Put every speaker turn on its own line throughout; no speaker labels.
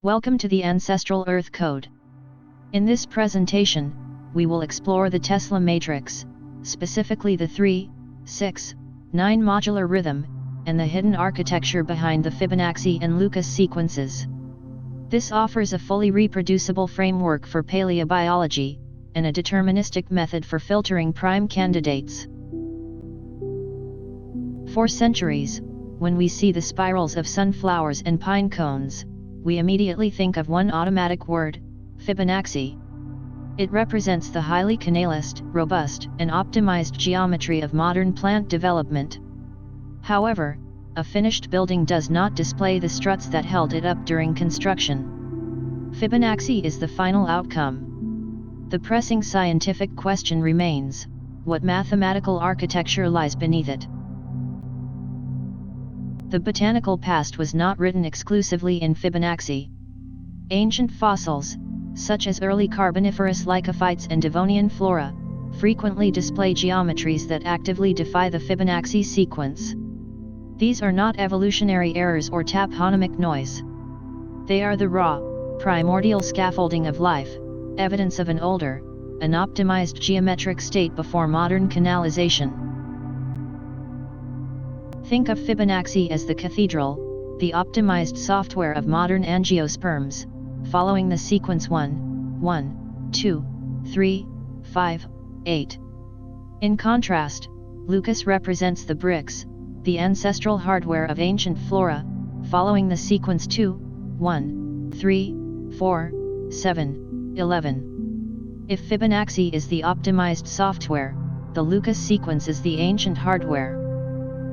Welcome to the Ancestral Earth Code. In this presentation, we will explore the Tesla matrix, specifically the 3, 6, 9 modular rhythm, and the hidden architecture behind the Fibonacci and Lucas sequences. This offers a fully reproducible framework for paleobiology, and a deterministic method for filtering prime candidates. For centuries, when we see the spirals of sunflowers and pine cones, we immediately think of one automatic word, Fibonacci. It represents the highly canalised, robust, and optimized geometry of modern plant development. However, a finished building does not display the struts that held it up during construction. Fibonacci is the final outcome. The pressing scientific question remains: what mathematical architecture lies beneath it? The botanical past was not written exclusively in Fibonacci. Ancient fossils, such as early Carboniferous lycophytes and Devonian flora, frequently display geometries that actively defy the Fibonacci sequence. These are not evolutionary errors or toponymic noise. They are the raw, primordial scaffolding of life, evidence of an older, unoptimized geometric state before modern canalization. Think of Fibonacci as the cathedral, the optimized software of modern angiosperms, following the sequence 1, 1, 2, 3, 5, 8. In contrast, Lucas represents the bricks, the ancestral hardware of ancient flora, following the sequence 2, 1, 3, 4, 7, 11. If Fibonacci is the optimized software, the Lucas sequence is the ancient hardware.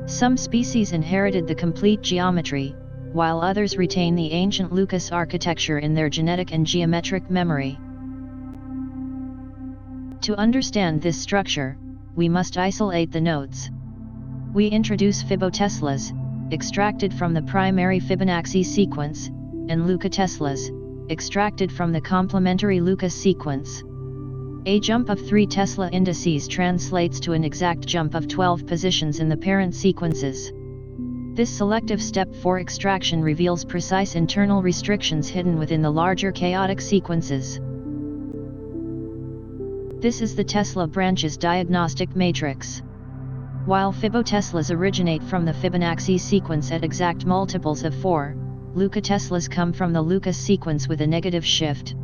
Some species inherited the complete geometry, while others retain the ancient Lucas architecture in their genetic and geometric memory. To understand this structure, we must isolate the nodes. We introduce Fiboteslas, extracted from the primary Fibonacci sequence, and Lucateslas, extracted from the complementary Lucas sequence. A jump of 3 Tesla indices translates to an exact jump of 12 positions in the parent sequences. This selective step for extraction reveals precise internal restrictions hidden within the larger chaotic sequences. This is the Tesla branch's diagnostic matrix. While Fiboteslas originate from the Fibonacci sequence at exact multiples of 4, Lucateslas come from the Lucas sequence with a negative shift.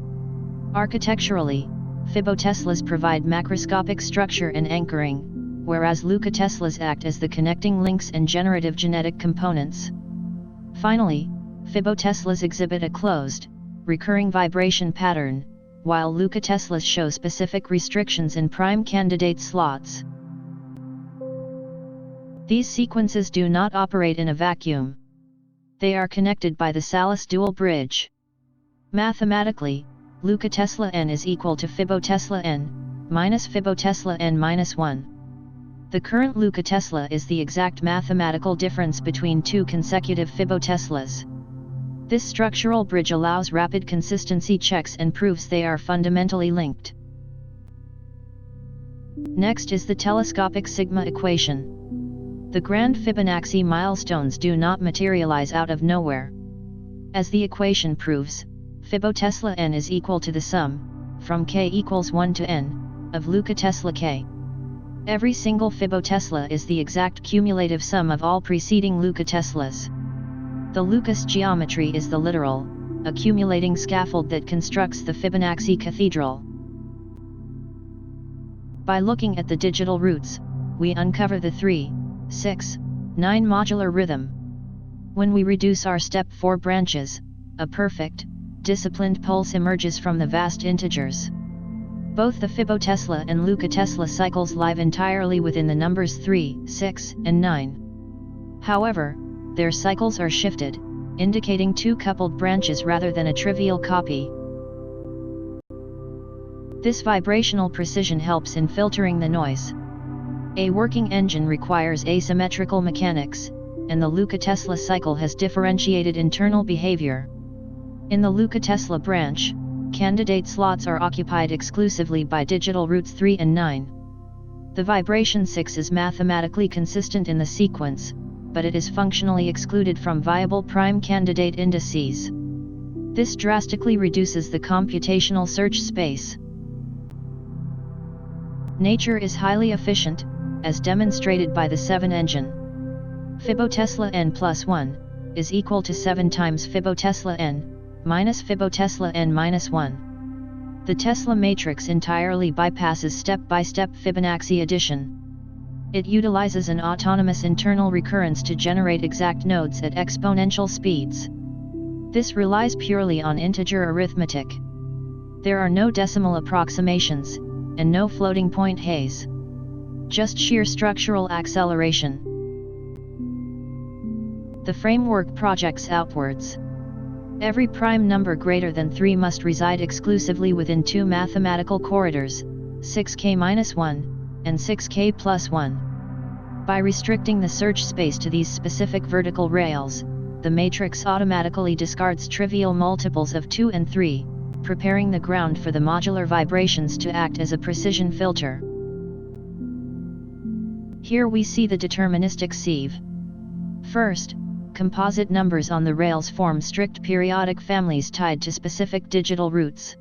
Architecturally, Fiboteslas provide macroscopic structure and anchoring, whereas Lucateslas act as the connecting links and generative genetic components. Finally, Fiboteslas exhibit a closed, recurring vibration pattern, while Lucateslas show specific restrictions in prime candidate slots. These sequences do not operate in a vacuum. They are connected by the Salas-Dual bridge. Mathematically, Lucatesla n is equal to Fibotesla n, minus Fibotesla n minus 1. The current Lucatesla is the exact mathematical difference between 2 consecutive Fiboteslas. This structural bridge allows rapid consistency checks and proves they are fundamentally linked. Next is the telescopic sigma equation. The grand Fibonacci milestones do not materialize out of nowhere. As the equation proves, Fibotesla n is equal to the sum, from k equals 1 to n, of Lucatesla k. Every single Fibotesla is the exact cumulative sum of all preceding Lucateslas. The Lucas geometry is the literal, accumulating scaffold that constructs the Fibonacci cathedral. By looking at the digital roots, we uncover the 3, 6, 9 modular rhythm. When we reduce our step 4 branches, a perfect, disciplined pulse emerges from the vast integers. Both the Fibotesla and Lucatesla cycles live entirely within the numbers 3, 6, and 9. However, their cycles are shifted, indicating 2 coupled branches rather than a trivial copy. This vibrational precision helps in filtering the noise. A working engine requires asymmetrical mechanics, and the Lucatesla cycle has differentiated internal behavior. In the Lucatesla branch, candidate slots are occupied exclusively by digital roots 3 and 9. The vibration 6 is mathematically consistent in the sequence, but it is functionally excluded from viable prime candidate indices. This drastically reduces the computational search space. Nature is highly efficient, as demonstrated by the 7 engine. Fibotesla n plus 1 is equal to 7 times Fibotesla n minus Fibotesla n minus 1. The Tesla matrix entirely bypasses step-by-step Fibonacci addition. It utilizes an autonomous internal recurrence to generate exact nodes at exponential speeds. This relies purely on integer arithmetic. There are no decimal approximations, and no floating point haze. Just sheer structural acceleration. The framework projects outwards. Every prime number greater than 3 must reside exclusively within 2 mathematical corridors, 6k-1 and 6k plus 1. By restricting the search space to these specific vertical rails, the matrix automatically discards trivial multiples of 2 and 3, preparing the ground for the modular vibrations to act as a precision filter. Here we see the deterministic sieve. First, composite numbers on the rails form strict periodic families tied to specific digital roots.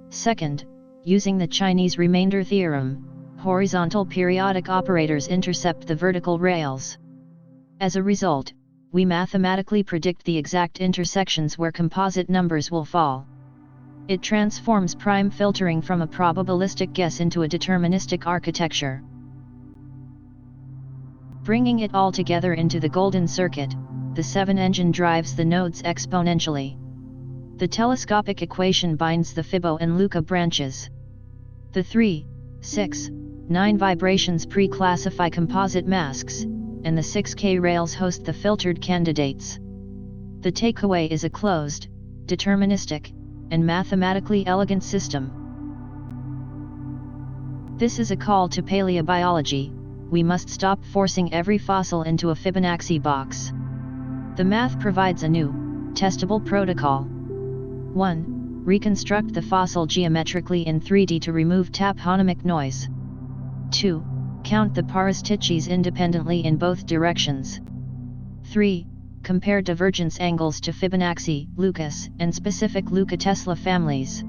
Second, using the Chinese remainder theorem, horizontal periodic operators intercept the vertical rails. As a result, we mathematically predict the exact intersections where composite numbers will fall. It transforms prime filtering from a probabilistic guess into a deterministic architecture. Bringing it all together into the golden circuit, the 7 engine drives the nodes exponentially. The telescopic equation binds the Fibo and Lucas branches. The 3, 6, 9 vibrations pre-classify composite masks, and the 6K rails host the filtered candidates. The takeaway is a closed, deterministic, and mathematically elegant system. This is a call to paleobiology. We must stop forcing every fossil into a Fibonacci box. The math provides a new, testable protocol. 1. Reconstruct the fossil geometrically in 3D to remove toponymic noise. 2. Count the parastitches independently in both directions. 3. Compare divergence angles to Fibonacci, Lucas, and specific Lucas-Tesla families.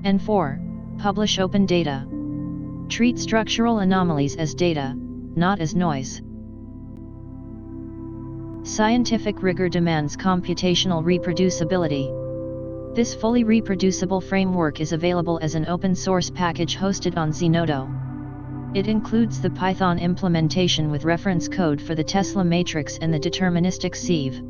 And 4. Publish open data. Treat structural anomalies as data, not as noise. Scientific rigor demands computational reproducibility. This fully reproducible framework is available as an open-source package hosted on Zenodo. It includes the Python implementation with reference code for the Tesla matrix and the deterministic sieve.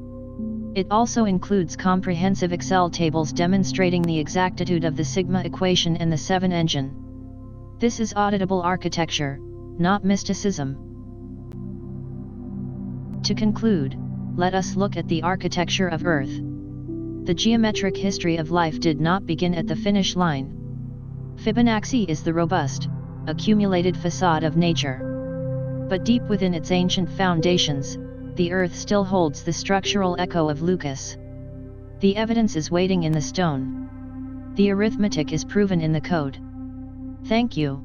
It also includes comprehensive Excel tables demonstrating the exactitude of the sigma equation and the 7 engine. This is auditable architecture, not mysticism. To conclude, let us look at the architecture of Earth. The geometric history of life did not begin at the finish line. Fibonacci is the robust, accumulated facade of nature. But deep within its ancient foundations, the Earth still holds the structural echo of Lucas. The evidence is waiting in the stone. The arithmetic is proven in the code. Thank you.